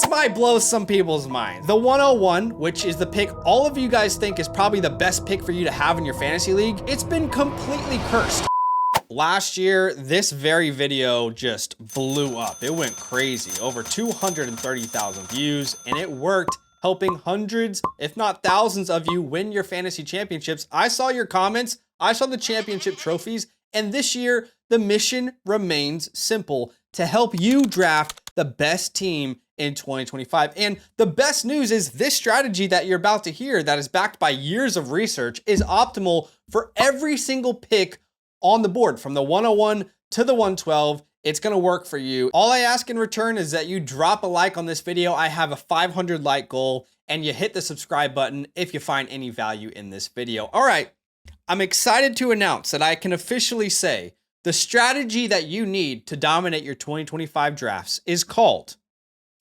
might blow some people's minds. The 101, which is the pick all of you guys think is probably the best pick for you to have in your fantasy league, it's been completely cursed. Last year, this very video just blew up. It went crazy, over 230,000 views, and it worked, helping hundreds, if not thousands of you win your fantasy championships. I saw your comments, I saw the championship trophies, and this year, the mission remains simple: to help you draft the best team in 2025. And the best news is this strategy that you're about to hear, that is backed by years of research, is optimal for every single pick on the board, from the 101 to the 112. It's gonna work for you. All I ask in return is that you drop a like on this video. I have a 500 like goal, and you hit the subscribe button if you find any value in this video. All right, I'm excited to announce that I can officially say the strategy that you need to dominate your 2025 drafts is called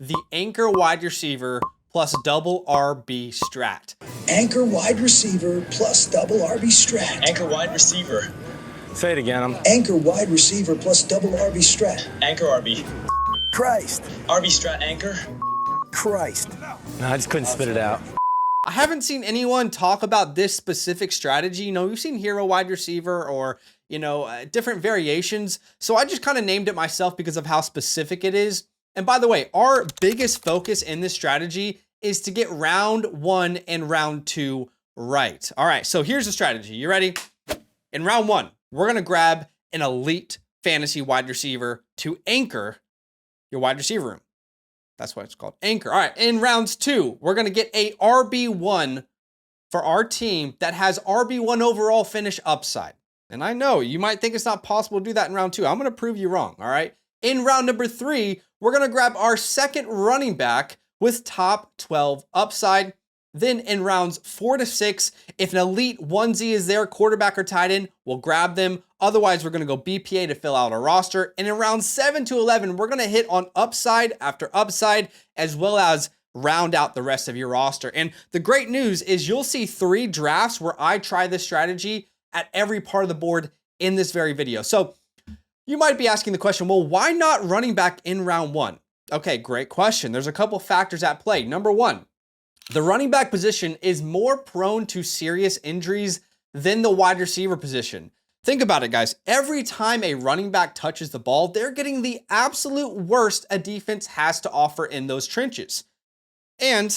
the anchor wide receiver plus double RB strat. Anchor wide receiver plus double RB strat. Anchor wide receiver. Say it again. Anchor wide receiver plus double RB strat. Anchor RB. Christ. RB strat anchor. Christ. No, I just couldn't spit it out. I haven't seen anyone talk about this specific strategy. You know, we've seen hero wide receiver or, different variations. So I just kind of named it myself because of how specific it is. And by the way, our biggest focus in this strategy is to get round 1 and round 2 right. All right, so here's the strategy. You ready? In round 1, we're gonna grab an elite fantasy wide receiver to anchor your wide receiver room. That's what it's called, anchor. All right, in rounds 2, we're gonna get a RB1 for our team that has RB1 overall finish upside. And I know you might think it's not possible to do that in round 2. I'm gonna prove you wrong, all right? In round number 3, we're gonna grab our second running back with top 12 upside. Then in rounds 4 to 6, if an elite 1Z is there, quarterback or tight end, we'll grab them. Otherwise, we're gonna go BPA to fill out our roster. And in rounds 7 to 11, we're gonna hit on upside after upside, as well as round out the rest of your roster. And the great news is you'll see 3 drafts where I try this strategy at every part of the board in this very video. So you might be asking the question, well, why not running back in round 1? Okay, great question. There's a couple factors at play. Number 1, the running back position is more prone to serious injuries than the wide receiver position. Think about it, guys. Every time a running back touches the ball, they're getting the absolute worst a defense has to offer in those trenches. And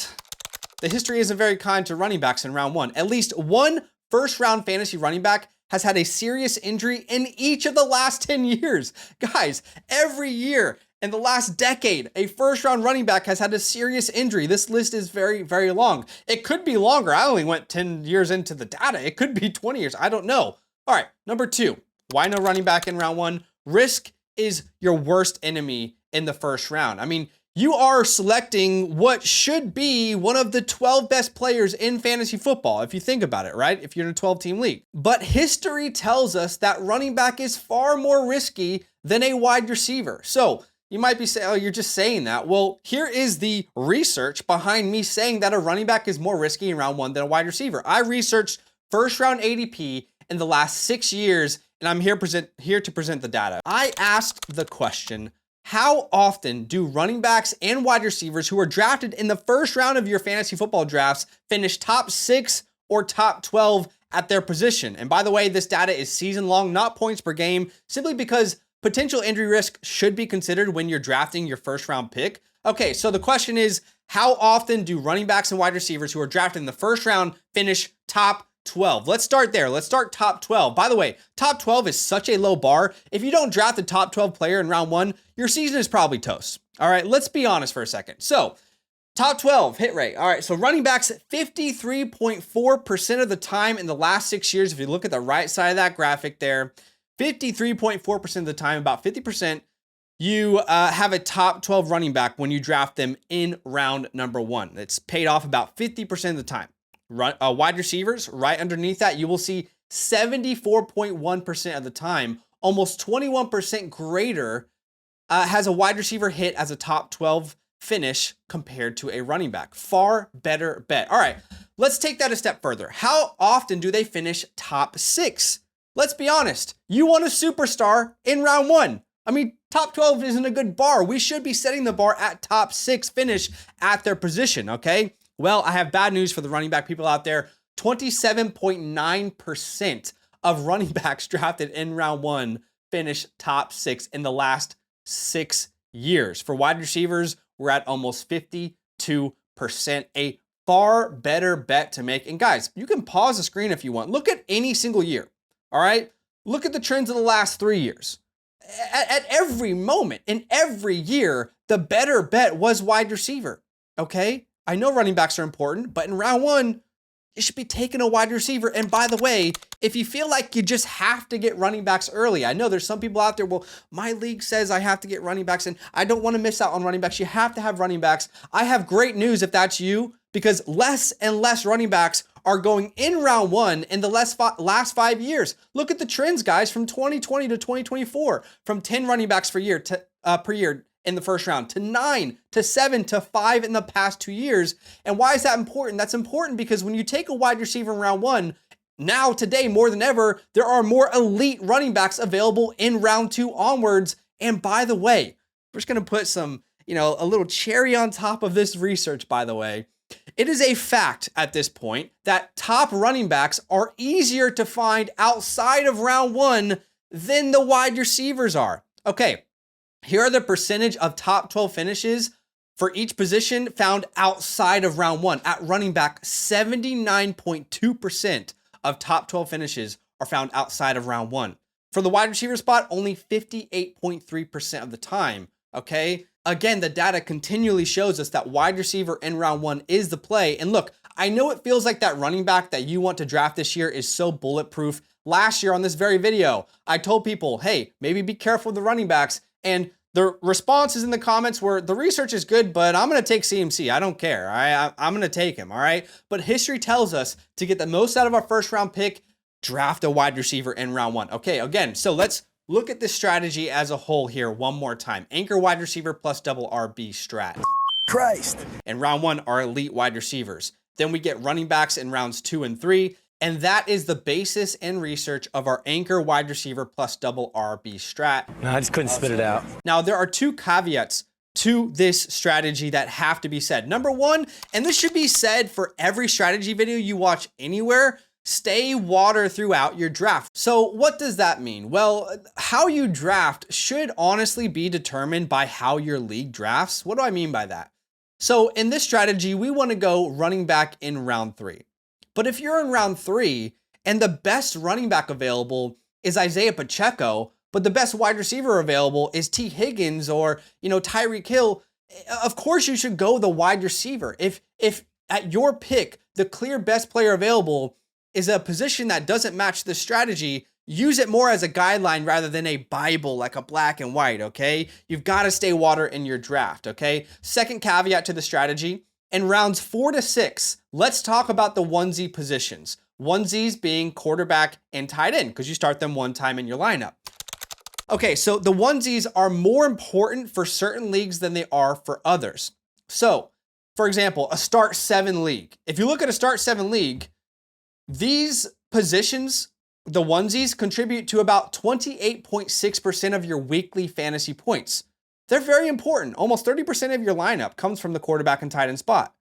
the history isn't very kind to running backs in round 1. At least one first-round fantasy running back has had a serious injury in each of the last 10 years. Guys, every year in the last decade, a first-round running back has had a serious injury. This list is very, very long. It could be longer. I only went 10 years into the data. It could be 20 years. I don't know. All right, number 2, why no running back in round 1? Risk is your worst enemy in the first round. I mean, you are selecting what should be one of the 12 best players in fantasy football, if you think about it, right? If you're in a 12-team league. But history tells us that running back is far more risky than a wide receiver. So you might be saying, oh, you're just saying that. Well, here is the research behind me saying that a running back is more risky in round 1 than a wide receiver. I researched first-round ADP in the last 6 years, and I'm here to present the data. I asked the question, how often do running backs and wide receivers who are drafted in the first round of your fantasy football drafts finish top 6 or top 12 at their position? And by the way, this data is season long, not points per game, simply because potential injury risk should be considered when you're drafting your first round pick. Okay, so the question is, how often do running backs and wide receivers who are drafted in the first round finish top 12? Let's start there. Let's start top 12. By the way, top 12 is such a low bar. If you don't draft a top 12 player in round 1, your season is probably toast. All right, let's be honest for a second. So top 12 hit rate. All right, so running backs 53.4% of the time in the last 6 years. If you look at the right side of that graphic there, 53.4% of the time, about 50%, you have a top 12 running back when you draft them in round number 1. It's paid off about 50% of the time. Wide receivers, right underneath that, you will see 74.1% of the time, almost 21% greater, has a wide receiver hit as a top 12 finish compared to a running back. Far better bet. All right, let's take that a step further. How often do they finish top 6? Let's be honest. You want a superstar in round 1. I mean, Top 12 isn't a good bar. We should be setting the bar at top 6 finish at their position, okay? Well, I have bad news for the running back people out there. 27.9% of running backs drafted in round 1 finished top 6 in the last 6 years. For wide receivers, we're at almost 52%, a far better bet to make. And guys, you can pause the screen if you want. Look at any single year, all right? Look at the trends of the last 3 years. At every moment, in every year, the better bet was wide receiver, okay? I know running backs are important, but in round 1, you should be taking a wide receiver. And by the way, if you feel like you just have to get running backs early, I know there's some people out there, well, my league says I have to get running backs and I don't want to miss out on running backs. You have to have running backs. I have great news if that's you, because less and less running backs are going in round 1 in the last 5 years. Look at the trends, guys, from 2020 to 2024, from 10 running backs per year in the first round to 9 to 7 to 5 in the past 2 years. And why is that important? That's important because when you take a wide receiver in round 1, now today more than ever, there are more elite running backs available in round 2 onwards. And by the way, we're just going to put some, a little cherry on top of this research, by the way. It is a fact at this point that top running backs are easier to find outside of round 1 than the wide receivers are. Okay, here are the percentage of top 12 finishes for each position found outside of round 1. At running back, 79.2% of top 12 finishes are found outside of round 1. For the wide receiver spot, only 58.3% of the time, okay? Again, the data continually shows us that wide receiver in round 1 is the play. And look, I know it feels like that running back that you want to draft this year is so bulletproof. Last year on this very video, I told people, hey, maybe be careful with the running backs. And the responses in the comments were, the research is good, but I'm going to take CMC. I don't care. All right? I'm going to take him. All right. But history tells us to get the most out of our first round pick, draft a wide receiver in round 1. Okay. Again, so let's look at this strategy as a whole here one more time. Anchor wide receiver plus double RB strat. Christ. In round 1 are elite wide receivers. Then we get running backs in rounds 2 and 3. And that is the basis and research of our anchor wide receiver plus double RB strat. No, I just couldn't spit it out. Now, there are 2 caveats to this strategy that have to be said. Number 1, and this should be said for every strategy video you watch anywhere, stay water throughout your draft. So what does that mean? Well, how you draft should honestly be determined by how your league drafts. What do I mean by that? So in this strategy, we want to go running back in round 3. But if you're in round 3 and the best running back available is Isaiah Pacheco, but the best wide receiver available is T. Higgins or, Tyreek Hill, of course you should go the wide receiver. If at your pick, the clear best player available is a position that doesn't match the strategy, use it more as a guideline rather than a Bible, like a black and white, okay? You've got to stay water in your draft, okay? Second caveat to the strategy, in rounds 4 to 6, let's talk about the onesie positions. Onesies being quarterback and tight end, because you start them one time in your lineup. Okay, so the onesies are more important for certain leagues than they are for others. So, for example, a start 7 league. If you look at a start 7 league, these positions, the onesies, contribute to about 28.6% of your weekly fantasy points. They're very important. Almost 30% of your lineup comes from the quarterback and tight end spot.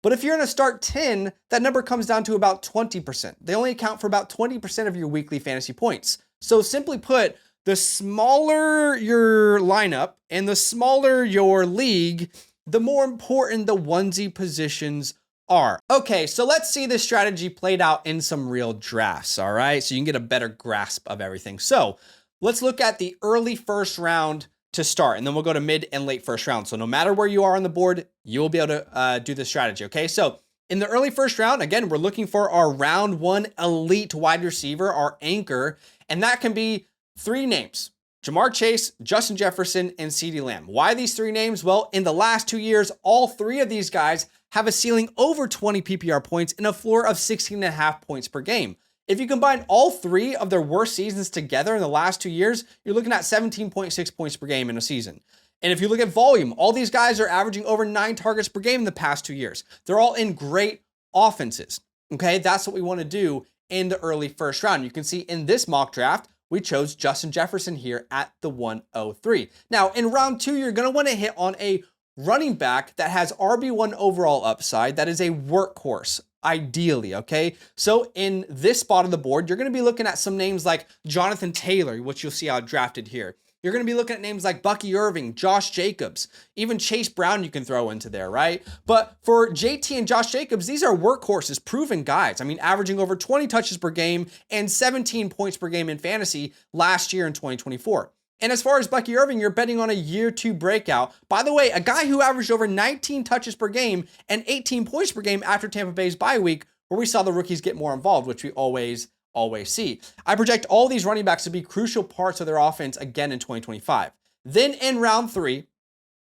But if you're in a start 10, that number comes down to about 20%. They only account for about 20% of your weekly fantasy points. So simply put, the smaller your lineup and the smaller your league, the more important the onesie positions are. Okay, so let's see this strategy played out in some real drafts, all right? So you can get a better grasp of everything. So let's look at the early first round to start, and then we'll go to mid and late first round. So no matter where you are on the board, you will be able to do this strategy, okay? So in the early first round, again, we're looking for our round 1 elite wide receiver, our anchor, and that can be 3 names: Jamar Chase, Justin Jefferson, and CeeDee Lamb. Why these 3 names? Well, in the last 2 years, all 3 of these guys have a ceiling over 20 PPR points and a floor of 16.5 points per game. If you combine all 3 of their worst seasons together in the last 2 years, you're looking at 17.6 points per game in a season. And if you look at volume, all these guys are averaging over 9 targets per game in the past 2 years. They're all in great offenses. Okay, that's what we want to do in the early first round. You can see in this mock draft, we chose Justin Jefferson here at the 103. Now, in round 2, you're going to want to hit on a running back that has RB1 overall upside, that is a workhorse, ideally, okay? So in this spot of the board, you're going to be looking at some names like Jonathan Taylor, which you'll see how drafted here. You're going to be looking at names like Bucky Irving, Josh Jacobs, even Chase Brown you can throw into there, right? But for JT and Josh Jacobs, these are workhorses, proven guys. I mean, averaging over 20 touches per game and 17 points per game in fantasy last year in 2024. And as far as Bucky Irving, you're betting on a year 2 breakout. By the way, a guy who averaged over 19 touches per game and 18 points per game after Tampa Bay's bye week, where we saw the rookies get more involved, which we always see. I project all these running backs to be crucial parts of their offense again in 2025. Then in round 3,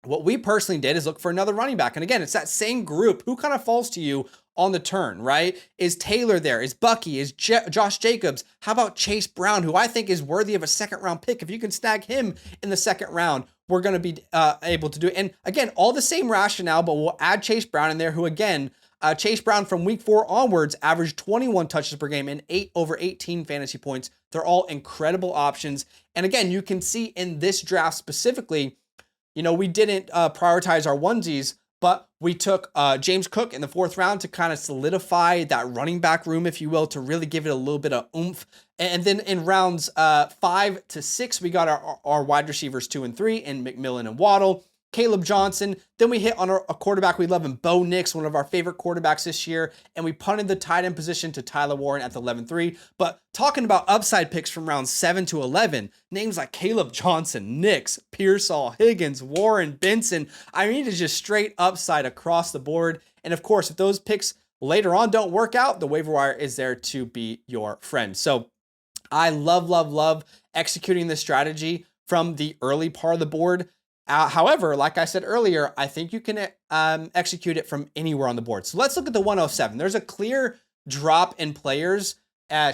what we personally did is look for another running back. And again, it's that same group. Who kind of falls to you on the turn, right? Is Taylor there? Is Bucky? Is Josh Jacobs? How about Chase Brown, who I think is worthy of a second round pick? If you can snag him in the second round, we're going to be able to do it. And again, all the same rationale, but we'll add Chase Brown in there, who again, Chase Brown from week 4 onwards averaged 21 touches per game and over 18 fantasy points. They're all incredible options. And again, you can see in this draft specifically, you know, we didn't prioritize our onesies, but we took James Cook in the 4th round to kind of solidify that running back room, if you will, to really give it a little bit of oomph. And then in rounds 5 to 6, we got our wide receivers 2 and 3 in McMillan and Waddle. Caleb Johnson. Then we hit on a quarterback we love in Bo Nix, one of our favorite quarterbacks this year. And we punted the tight end position to Tyler Warren at the 11-3. But talking about upside picks from rounds 7 to 11, names like Caleb Johnson, Nix, Pearsall, Higgins, Warren, Benson. I mean, it's just straight upside across the board. And of course, if those picks later on don't work out, the waiver wire is there to be your friend. So I love executing this strategy from the early part of the board. However, like I said earlier, I think you can execute it from anywhere on the board. So let's look at the 107. There's a clear drop in players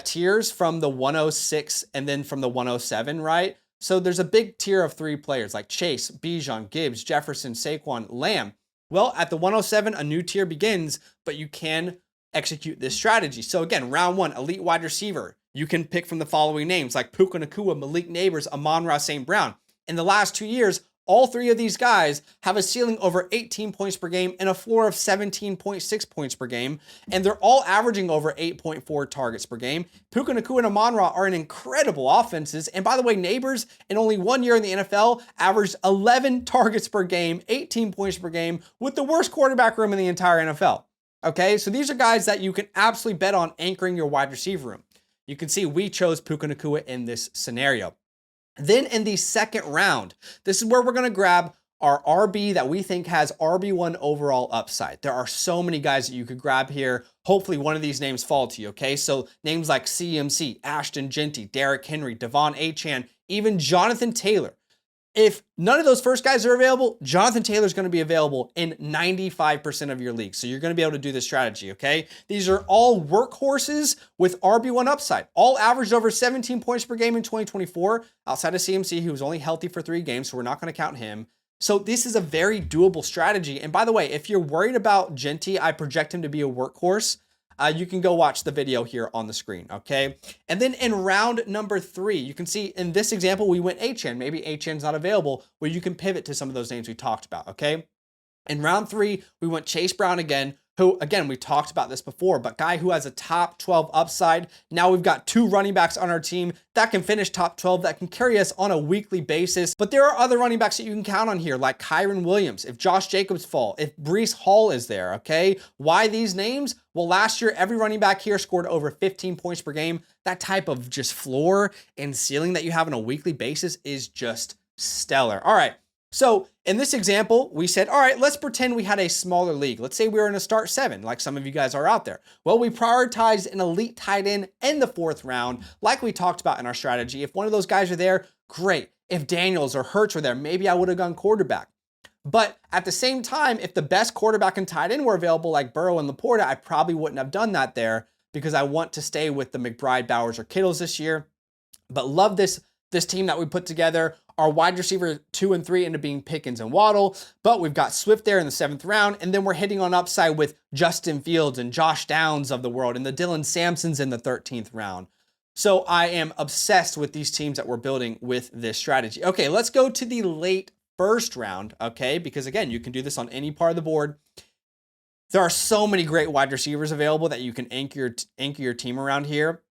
tiers from the 106 and then from the 107, right? So there's a big tier of 3 players like Chase, Bijan, Gibbs, Jefferson, Saquon, Lamb. Well, at the 107, a new tier begins, but you can execute this strategy. So again, round 1, elite wide receiver. You can pick from the following names like Puka Nacua, Malik Neighbors, Amon-Ra St. Brown. In the last 2 years, all 3 of these guys have a ceiling over 18 points per game and a floor of 17.6 points per game, and they're all averaging over 8.4 targets per game. Puka Nacua and Amon-Ra are in incredible offenses, and by the way, Neighbors in only 1 year in the NFL averaged 11 targets per game, 18 points per game, with the worst quarterback room in the entire NFL. Okay, so these are guys that you can absolutely bet on anchoring your wide receiver room. You can see we chose Puka Nacua in this scenario. Then in the second round, this is where we're going to grab our RB that we think has RB1 overall upside. There are so many guys that you could grab here. Hopefully one of these names fall to you, okay? So names like CMC, Ashton Genty, Derrick Henry, Devon Achane, even Jonathan Taylor. If none of those first guys are available, Jonathan Taylor is going to be available in 95% of your leagues. So you're going to be able to do this strategy, okay? These are all workhorses with RB1 upside. All averaged over 17 points per game in 2024, outside of CMC, who was only healthy for 3 games, so we're not going to count him. So this is a very doable strategy. And by the way, if you're worried about Genty, I project him to be a workhorse. You can go watch the video here on the screen, okay? And then in round number 3, you can see in this example, we went Achane. Maybe Achane's not available, where you can pivot to some of those names we talked about, okay? In round 3, we went Chase Brown again, who, again, we talked about this before, but guy who has a top 12 upside. Now we've got 2 running backs on our team that can finish top 12, that can carry us on a weekly basis. But there are other running backs that you can count on here, like Kyron Williams, if Josh Jacobs fall, if Breece Hall is there, okay? Why these names? Well, last year, every running back here scored over 15 points per game. That type of just floor and ceiling that you have on a weekly basis is just stellar. All right. So in this example, we said, all right, let's pretend we had a smaller league. Let's say we were in a start 7, like some of you guys are out there. Well, we prioritized an elite tight end in the 4th round, like we talked about in our strategy. If one of those guys are there, great. If Daniels or Hurts were there, maybe I would have gone quarterback. But at the same time, if the best quarterback and tight end were available, like Burrow and Laporta, I probably wouldn't have done that there because I want to stay with the McBride, Bowers, or Kittles this year. But love this team that we put together. Our wide receiver 2 and 3 end up being Pickens and Waddle, but we've got Swift there in the 7th round, and then we're hitting on upside with Justin Fields and Josh Downs of the world, and the Dylan Sampsons in the 13th round. So I am obsessed with these teams that we're building with this strategy. Okay, let's go to the late first round, okay? Because again, you can do this on any part of the board. There are so many great wide receivers available that you can anchor your team around here.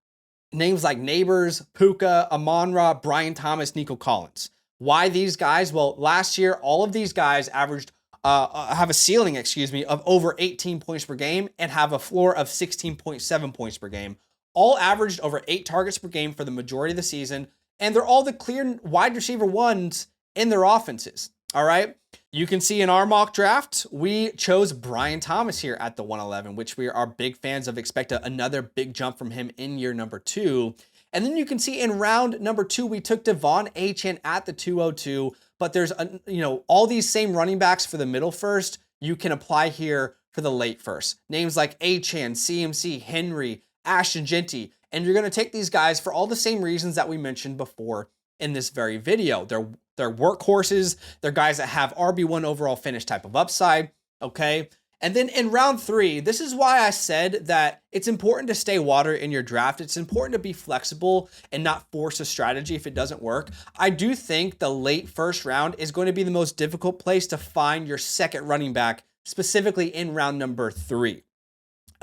Names like Neighbors, Puka, Amon-Ra, Brian Thomas, Nico Collins. Why these guys? Well, last year, all of these guys averaged, have a ceiling, of over 18 points per game and have a floor of 16.7 points per game. All averaged over 8 targets per game for the majority of the season, and they're all the clear wide receiver ones in their offenses. All right. You can see in our mock draft, we chose Brian Thomas here at the 111, which we are big fans of. Expect another big jump from him in year number 2. And then you can see in round number 2, we took Devon Achane at the 202, but there's, all these same running backs for the middle first, you can apply here for the late first. Names like Achane, CMC, Henry, Ashton Genty, and you're going to take these guys for all the same reasons that we mentioned before in this very video. They're workhorses. They're guys that have RB1 overall finish type of upside, okay? And then in round 3, this is why I said that it's important to stay water in your draft. It's important to be flexible and not force a strategy if it doesn't work. I do think the late first round is going to be the most difficult place to find your second running back, specifically in round number 3.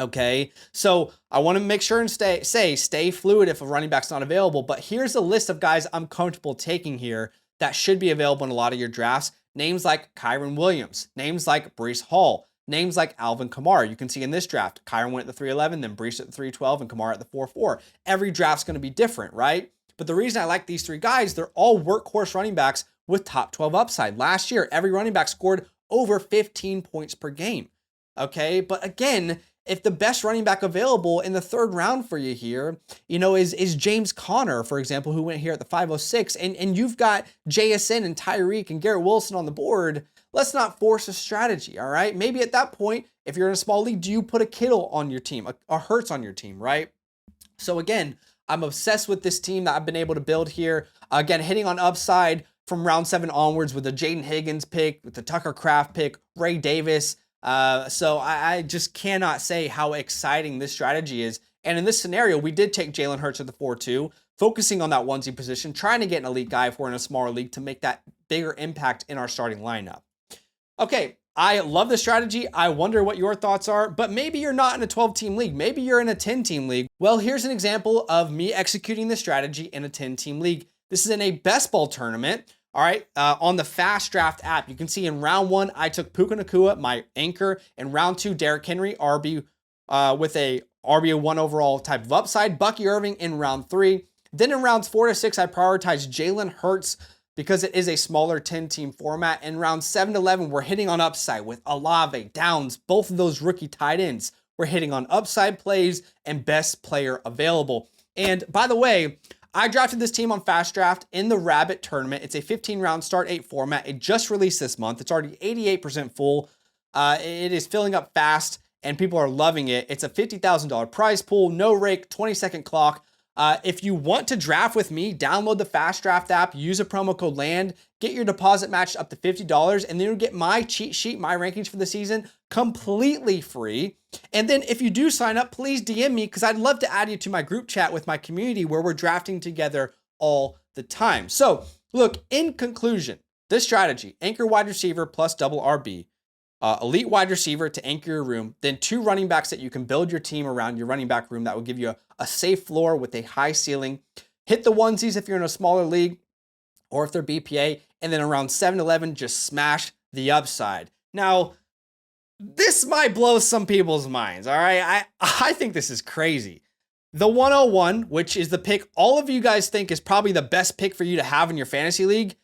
Okay, so I want to make sure and stay fluid if a running back's not available, but here's a list of guys I'm comfortable taking here that should be available in a lot of your drafts. Names like Kyron Williams, names like Breece Hall, names like Alvin Kamara. You can see in this draft, Kyron went at the 311, then Breece at the 312, and Kamara at the 44. Every draft's going to be different, right? But the reason I like these 3 guys, they're all workhorse running backs with top 12 upside. Last year, every running back scored over 15 points per game. Okay, but again, if the best running back available in the 3rd round for you here, is James Conner, for example, who went here at the 506, and you've got JSN and Tyreek and Garrett Wilson on the board, let's not force a strategy, all right? Maybe at that point, if you're in a small league, do you put a Kittle on your team, a Hurts on your team, right? So again, I'm obsessed with this team that I've been able to build here. Again, hitting on upside from round 7 onwards with the Jaden Higgins pick, with the Tucker Kraft pick, Ray Davis. So I just cannot say how exciting this strategy is. And in this scenario, we did take Jalen Hurts at the 4-2, focusing on that onesie position, trying to get an elite guy if we're in a smaller league to make that bigger impact in our starting lineup. Okay, I love this strategy. I wonder what your thoughts are, but maybe you're not in a 12-team league. Maybe you're in a 10-team league. Well, here's an example of me executing this strategy in a 10-team league. This is in a best ball tournament. All right, on the FastDraft app, you can see in round 1, I took Puka Nacua, my anchor. In round 2, Derrick Henry, RB with a RB1 overall type of upside. Bucky Irving in round 3. Then in rounds 4 to 6, I prioritized Jalen Hurts because it is a smaller 10-team format. In round 7 to 11, we're hitting on upside with Olave, Downs, both of those rookie tight ends. We're hitting on upside plays and best player available. And by the way, I drafted this team on FastDraft in the Rabbit tournament. It's a 15-round start 8 format. It just released this month. It's already 88% full. It is filling up fast, and people are loving it. It's a $50,000 prize pool, no rake, 20-second clock. If you want to draft with me, download the FastDraft app, use a promo code LAND, get your deposit matched up to $50, and then you'll get my cheat sheet, my rankings for the season, completely free. And then if you do sign up, please DM me because I'd love to add you to my group chat with my community where we're drafting together all the time. So look, in conclusion, this strategy, anchor wide receiver plus double RB, elite wide receiver to anchor your room, then 2 running backs that you can build your team around your running back room that will give you a safe floor with a high ceiling. Hit the onesies if you're in a smaller league or if they're BPA, and then around 7-11, just smash the upside. Now, this might blow some people's minds, all right? I think this is crazy. The 101, which is the pick all of you guys think is probably the best pick for you to have in your fantasy league,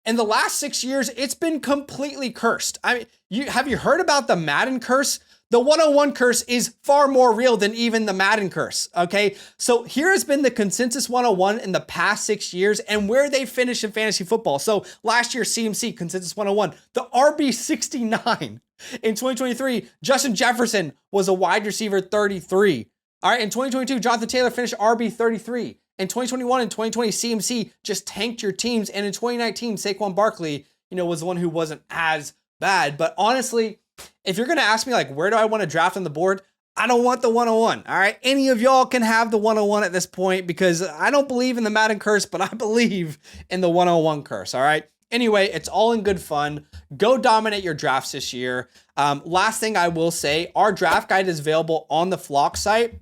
in the last 6 years, it's been completely cursed. I mean, have you heard about the Madden curse? The 101 curse is far more real than even the Madden curse, okay? So here has been the consensus 101 in the past 6 years and where they finished in fantasy football. So last year, CMC, consensus 101. The RB69 in 2023, Justin Jefferson was a wide receiver 33. All right, in 2022, Jonathan Taylor finished RB 33. In 2021 and 2020, CMC just tanked your teams. And in 2019, Saquon Barkley, was the one who wasn't as bad. But honestly, if you're going to ask me, like, where do I want to draft on the board? I don't want the 101. All right. Any of y'all can have the 101 at this point because I don't believe in the Madden curse, but I believe in the 101 curse. All right. Anyway, it's all in good fun. Go dominate your drafts this year. Last thing I will say, our draft guide is available on the Flock site.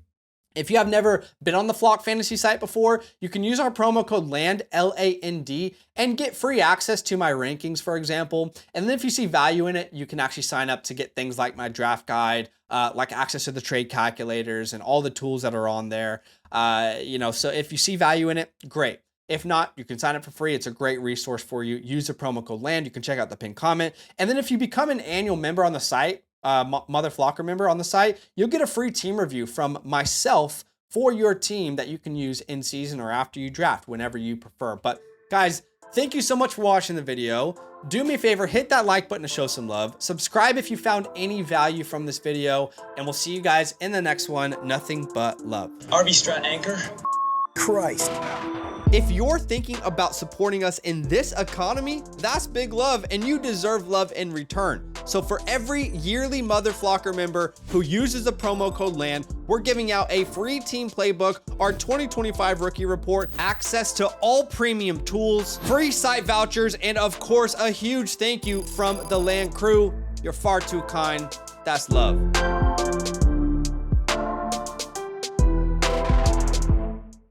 If you have never been on the Flock Fantasy site before, you can use our promo code LAND, L-A-N-D, and get free access to my rankings, for example. And then if you see value in it, you can actually sign up to get things like my draft guide, like access to the trade calculators and all the tools that are on there. So if you see value in it, great. If not, you can sign up for free. It's a great resource for you. Use the promo code LAND. You can check out the pinned comment. And then if you become an annual member on the site, Mother Flocker member on the site, you'll get a free team review from myself for your team that you can use in season or after you draft, whenever you prefer. But guys, thank you so much for watching the video. Do me a favor, hit that like button to show some love. Subscribe if you found any value from this video, and we'll see you guys in the next one. Nothing but love. RB Strat Anchor. Christ. If you're thinking about supporting us in this economy, that's big love, and you deserve love in return. So for every yearly Mother Flocker member who uses the promo code LAND, we're giving out a free team playbook, our 2025 rookie report, access to all premium tools, free site vouchers, and of course, a huge thank you from the LAND crew. You're far too kind. That's love.